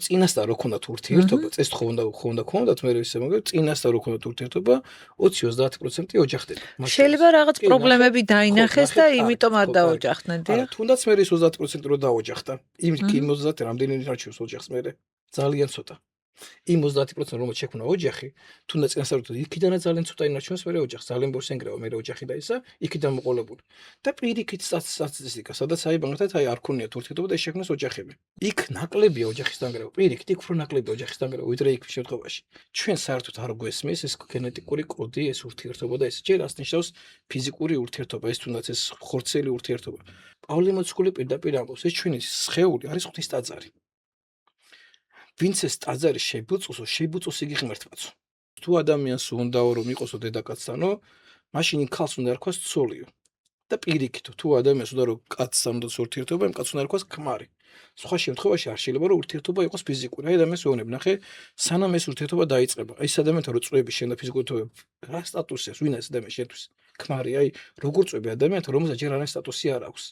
წინასწარ რო ქონდათ ურთიერთობა, წეს ხონდათ მე ისე მაგრამ წინასწარ რო ქონდათ ურთიერთობა 20-30% ოჯახდება. შეიძლება რაღაც პრობლემები დაინახეს და იმიტომ არ დაოჯახდნენ, არა, თუნდაც მე ის 30% რო დაოჯახდა. იმ 50 რამდენი არჩევს ოჯახს მე ძალიან ცოტა. იმ 30% რომ შექმნა ოჯახი, თუნდაც წინასწარ იქიდანაც ძალიან ცოტა ინარჩუნებს მე ოჯახს, ძალიან ბევრს ენგრევა მე ოჯახი და ისა, იქიდან მოყოლებული. და პირიქით სტატისტიკა, სადაც მაგათაც არ ქონიათ ურთიერთობა და შექმნეს ოჯახები. იქ ნაკლებია ოჯახის დანგრევა, პირიქით იქ უფრო ნაკლებია ოჯახის დანგრევა, ვიდრე იქ შემთხვევაში. ჩვენ საერთოდ არ გვესმის ეს გენეტიკური კოდი, ეს ურთიერთობა და ეს ჯერ ასნიშნავს ფიზიკური ურთიერთობა, ეს თუნდაც ეს ხორცელი ურთიერთობა. პავლე მოციქული პირდაპირ ამბობს, ეს ჩვენი სხეული არის ღვთის ტაძარი. ვინც ეს ტაძარი შეიბუწოს იგი ღმერთმაცო. თუ ადამიანს უნდაო რომ იყოსო დედაკაცთანო, მაშინ ქალს უნდა რქვას ცოლიო. და პირიქით, თუ ადამიანს უნდა რომ კაცს უნდა ურთიერთობა, იმ კაცს უნდა რქვას ქმარი. სხვა შემთხვევაში არ შეიძლება რომ ურთიერთობა იყოს ფიზიკური. აი ადამიანს ვეუბნებ, ნახე, სანამ ეს ურთიერთობა დაიწყება. აი ეს ადამიანთან რო წვევები შენ და ფიზიკური ურთიერთობა, რა სტატუსია, ვინ ეს ადამიანი შენთვის? ქმარი, აი, როგორ წვევი ადამიანთან, რომელსაც ჯერ არანაირი სტატუსი არ აქვს.